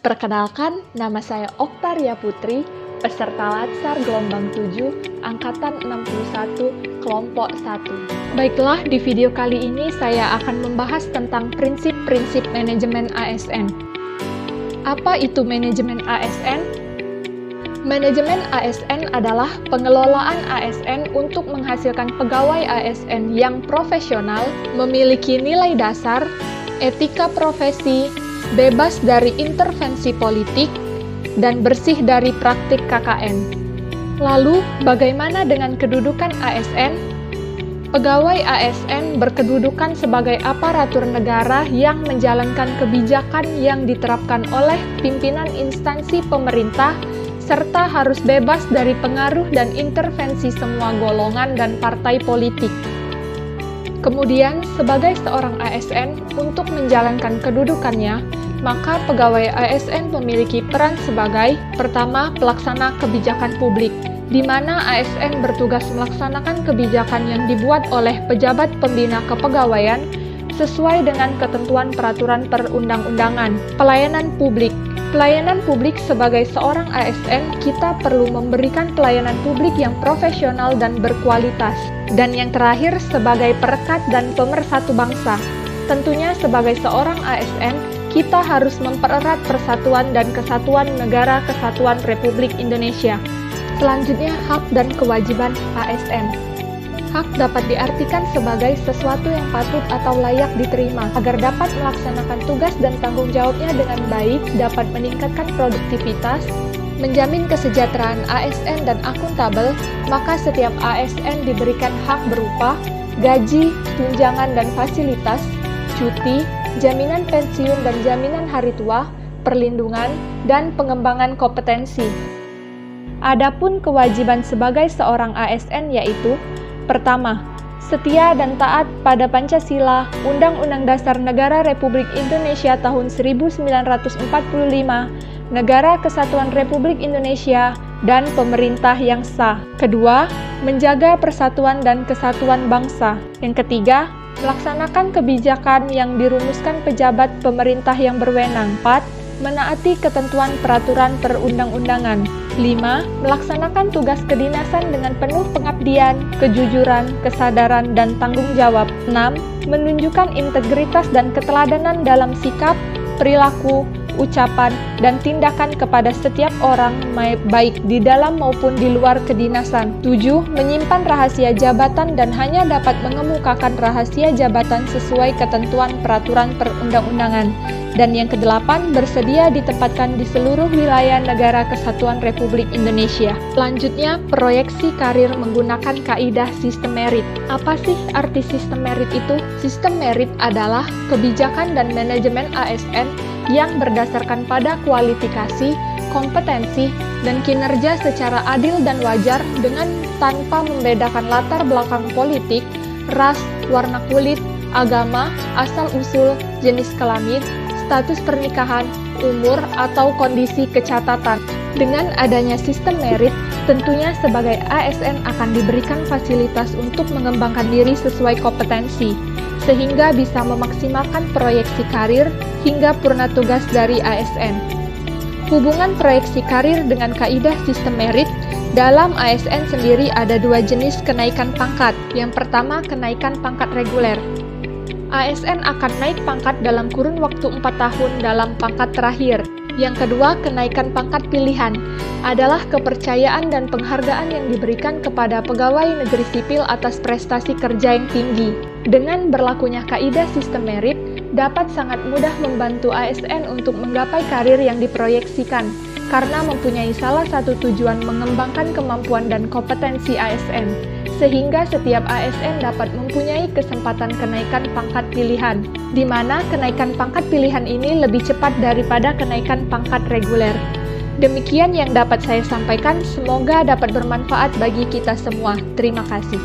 Perkenalkan, nama saya Oktaria Putri, peserta Latsar Gelombang 7, Angkatan 61, Kelompok 1. Baiklah, di video kali ini saya akan membahas tentang prinsip-prinsip manajemen ASN. Apa itu manajemen ASN? Manajemen ASN adalah pengelolaan ASN untuk menghasilkan pegawai ASN yang profesional, memiliki nilai dasar, etika profesi, bebas dari intervensi politik, dan bersih dari praktik KKN. Lalu, bagaimana dengan kedudukan ASN? Pegawai ASN berkedudukan sebagai aparatur negara yang menjalankan kebijakan yang diterapkan oleh pimpinan instansi pemerintah, serta harus bebas dari pengaruh dan intervensi semua golongan dan partai politik. Kemudian, sebagai seorang ASN, untuk menjalankan kedudukannya, maka pegawai ASN memiliki peran sebagai, pertama, pelaksana kebijakan publik, di mana ASN bertugas melaksanakan kebijakan yang dibuat oleh pejabat pembina kepegawaian sesuai dengan ketentuan peraturan perundang-undangan. Pelayanan publik. Pelayanan publik sebagai seorang ASN, kita perlu memberikan pelayanan publik yang profesional dan berkualitas. Dan yang terakhir, sebagai perekat dan pemersatu bangsa. Tentunya sebagai seorang ASN, kita harus mempererat persatuan dan kesatuan negara kesatuan Republik Indonesia. Selanjutnya, hak dan kewajiban ASN. Hak dapat diartikan sebagai sesuatu yang patut atau layak diterima, agar dapat melaksanakan tugas dan tanggung jawabnya dengan baik, dapat meningkatkan produktivitas, menjamin kesejahteraan ASN dan akuntabel, maka setiap ASN diberikan hak berupa gaji, tunjangan dan fasilitas, cuti, jaminan pensiun dan jaminan hari tua, perlindungan, dan pengembangan kompetensi. Adapun kewajiban sebagai seorang ASN yaitu: pertama, setia dan taat pada Pancasila, Undang-Undang Dasar Negara Republik Indonesia tahun 1945, Negara Kesatuan Republik Indonesia, dan pemerintah yang sah. Kedua, menjaga persatuan dan kesatuan bangsa. Yang ketiga, melaksanakan kebijakan yang dirumuskan pejabat pemerintah yang berwenang. 4. Menaati ketentuan peraturan perundang-undangan. 5. Melaksanakan tugas kedinasan dengan penuh pengabdian, kejujuran, kesadaran, dan tanggung jawab. 6. Menunjukkan integritas dan keteladanan dalam sikap, perilaku, ucapan, dan tindakan kepada setiap orang, baik di dalam maupun di luar kedinasan. 7. Menyimpan rahasia jabatan dan hanya dapat mengemukakan rahasia jabatan sesuai ketentuan peraturan perundang-undangan. Dan yang kedelapan, bersedia ditempatkan di seluruh wilayah negara kesatuan Republik Indonesia. Selanjutnya, proyeksi karir menggunakan kaidah sistem merit. Apa sih arti sistem merit itu? Sistem merit adalah kebijakan dan manajemen ASN yang berdasarkan pada kualifikasi, kompetensi, dan kinerja secara adil dan wajar dengan tanpa membedakan latar belakang politik, ras, warna kulit, agama, asal-usul, jenis kelamin, status pernikahan, umur, atau kondisi kecatatan. Dengan adanya sistem merit, tentunya sebagai ASN akan diberikan fasilitas untuk mengembangkan diri sesuai kompetensi, sehingga bisa memaksimalkan proyeksi karir hingga purna tugas dari ASN. Hubungan proyeksi karir dengan kaidah sistem merit. Dalam ASN sendiri ada dua jenis kenaikan pangkat. Yang pertama, kenaikan pangkat reguler. ASN akan naik pangkat dalam kurun waktu 4 tahun dalam pangkat terakhir. Yang kedua, kenaikan pangkat pilihan adalah kepercayaan dan penghargaan yang diberikan kepada pegawai negeri sipil atas prestasi kerja yang tinggi. Dengan berlakunya kaidah sistem merit, dapat sangat mudah membantu ASN untuk menggapai karir yang diproyeksikan, karena mempunyai salah satu tujuan mengembangkan kemampuan dan kompetensi ASN, sehingga setiap ASN dapat mempunyai kesempatan kenaikan pangkat pilihan, di mana kenaikan pangkat pilihan ini lebih cepat daripada kenaikan pangkat reguler. Demikian yang dapat saya sampaikan, semoga dapat bermanfaat bagi kita semua. Terima kasih.